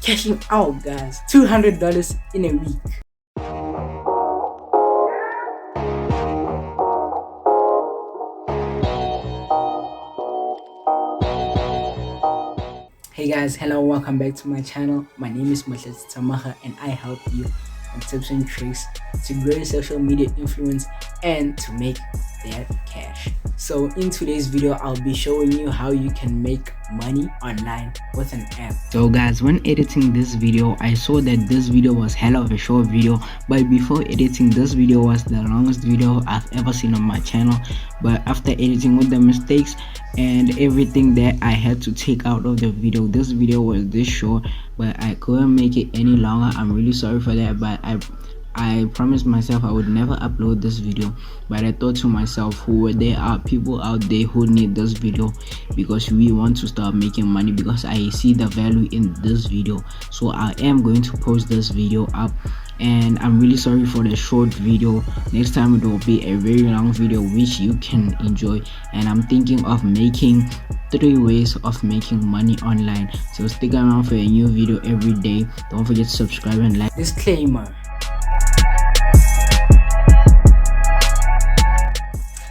cashing out, guys. $200 in a week. Hey guys, hello, welcome back to my channel. My name is Moses Tamaha and I help you on tips and tricks to grow your social media influence and to make that cash. So in today's video, I'll be showing you how you can make money online with an app. So guys, when editing this video, I saw that this video was hell of a short video, but before editing, this video was the longest video I've ever seen on my channel. But after editing with the mistakes and everything that I had to take out of the video, this video was this short, but I couldn't make it any longer. I'm really sorry for that, but I promised myself I would never upload this video. But I thought to myself, there are people out there who need this video because we want to start making money, because I see the value in this video. So I am going to post this video up, and I'm really sorry for the short video. Next time it will be a very long video which you can enjoy, and I'm thinking of making 3 ways of making money online. So stick around for a new video every day. Don't forget to subscribe and like. Disclaimer.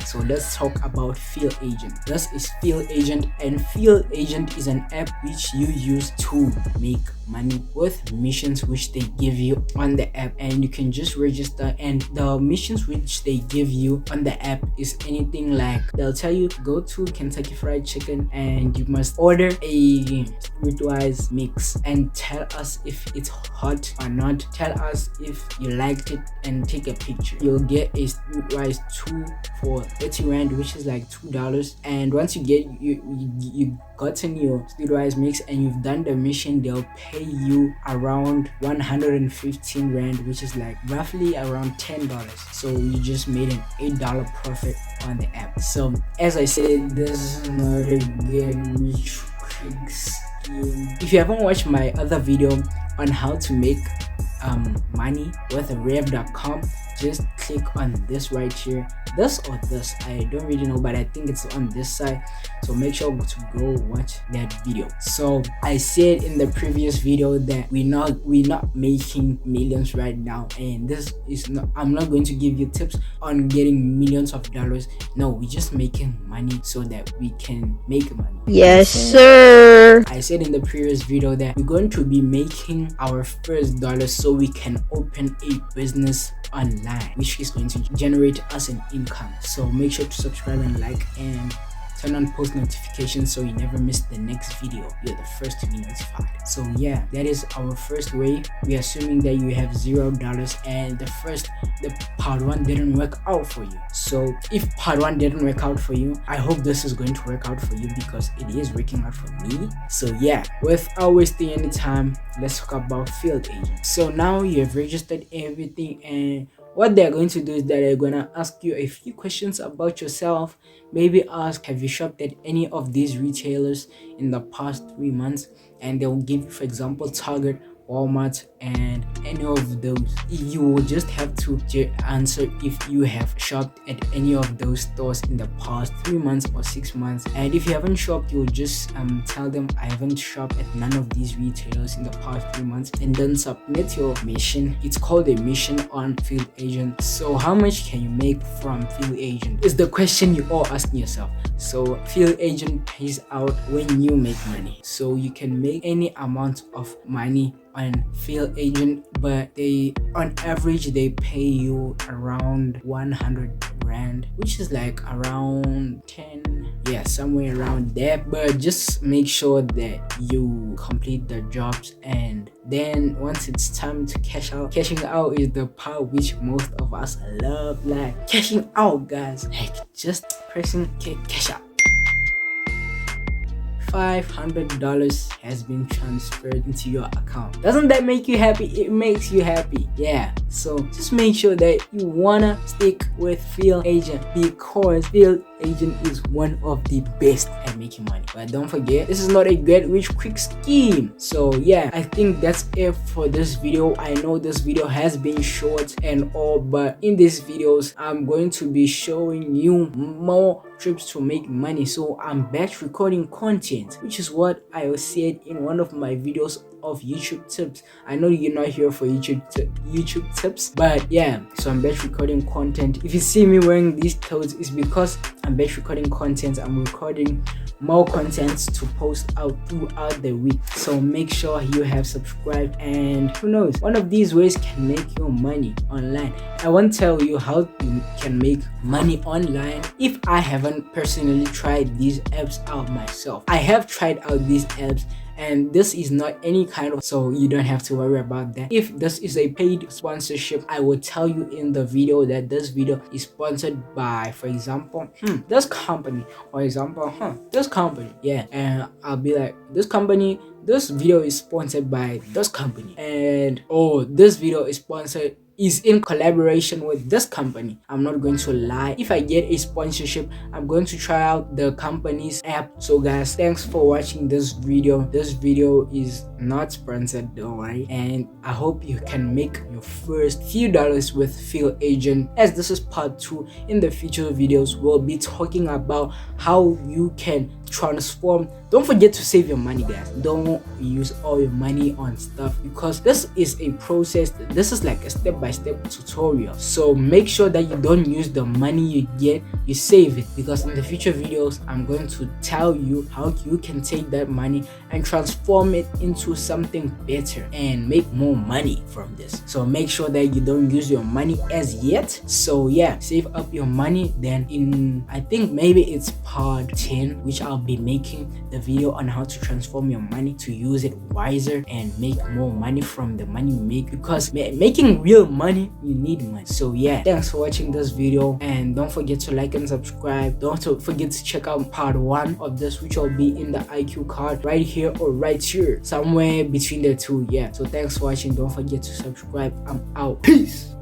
So let's talk about Field Agent. This is Field Agent, and Field Agent is an app which you use to make money with missions which they give you on the app, and you can just register. And the missions which they give you on the app is anything like, they'll tell you go to Kentucky Fried Chicken and you must order a Streetwise mix and tell us if it's hot or not. Tell us if you liked it and take a picture. You'll get a Streetwise 2 for 30 rand, which is like $2. And once you get you gotten your Streetwise mix and you've done the mission, they'll pay you around 115 rand, which is like roughly around $10. So you just made an $8 profit on the app. So as I said, this is not a get rich quick scheme. If you haven't watched my other video on how to make money with rev.com, just click on this right here, this or this, I don't really know, but I think it's on this side. So make sure to go watch that video. So I said in the previous video that we're not making millions right now, and this is not, I'm not going to give you tips on getting millions of dollars. No, we're just making money so that we can make money. Yes, sir. I said in the previous video that we're going to be making our first dollars so we can open a business online which is going to generate us an income. So make sure to subscribe and like and turn on post notifications so you never miss the next video. You're the first to be notified. So yeah, that is our first way. We're assuming that you have $0 and the part 1 didn't work out for you. So if part 1 didn't work out for you, I hope this is going to work out for you, because it is working out for me. So yeah, without wasting any time, let's talk about Field Agent. So now you have registered everything, and what they're going to do is that they're going to ask you a few questions about yourself. Maybe ask, have you shopped at any of these retailers in the past 3 months? And they'll give you, for example, Target, Walmart, and any of those. You will just have to answer if you have shopped at any of those stores in the past 3 months or 6 months. And if you haven't shopped, you'll just tell them, I haven't shopped at none of these retailers in the past 3 months, and then submit your mission. It's called a mission on Field Agent. So how much can you make from Field Agent is the question you all asking yourself. So Field Agent pays out when you make money, so you can make any amount of money on Field Agent, but on average they pay you around 100 rand, which is like around 10, yeah, somewhere around there. But just make sure that you complete the jobs, and then once it's time to cashing out is the part which most of us love. Like cashing out, guys, like just pressing cash out. $500 has been transferred into your account. Doesn't that make you happy? It makes you happy. Yeah, so just make sure that you wanna stick with Field Agent, because Field Agent is one of the best at making money. But don't forget, this is not a get rich quick scheme. So yeah, I think that's it for this video. I know this video has been short and all, but in these videos I'm going to be showing you more trips to make money. So I'm batch recording content, which is what I said in one of my videos of YouTube tips. I know you're not here for YouTube tips, but yeah, so I'm batch recording content. If you see me wearing these clothes, it's because I'm batch recording content. I'm recording more content to post out throughout the week, so make sure you have subscribed, and who knows, one of these ways can make you money online. I won't tell you how you can make money online if I haven't personally tried these apps out myself. I have tried out these apps, and this is not any kind of, so you don't have to worry about that. If this is a paid sponsorship, I will tell you in the video that this video is sponsored by, for example, this company, or example, this company, yeah, and I'll be like, this company, this video is sponsored by this company, and oh, this video is in collaboration with this company. I'm not going to lie. If I get a sponsorship, I'm going to try out the company's app. So guys, thanks for watching this video. This video is not sponsored, don't worry, and I hope you can make your first few dollars with Field Agent. As this is part 2, in the future videos we'll be talking about how you can transform. Don't forget to save your money, guys. Don't use all your money on stuff, because this is a process. This is like a step-by-step tutorial, so make sure that you don't use the money you get, you save it, because in the future videos I'm going to tell you how you can take that money and transform it into something better and make more money from this. So make sure that you don't use your money as yet. So yeah, save up your money. Then in, I think maybe it's part 10, which I'll be making the video on how to transform your money to use it wiser and make more money from the money you make, because making real money, you need money. So yeah, thanks for watching this video, and don't forget to like and subscribe. Don't forget to check out part 1 of this, which will be in the IQ card right here or right here, somewhere between the two. Yeah, so thanks for watching. Don't forget to subscribe. I'm out. Peace.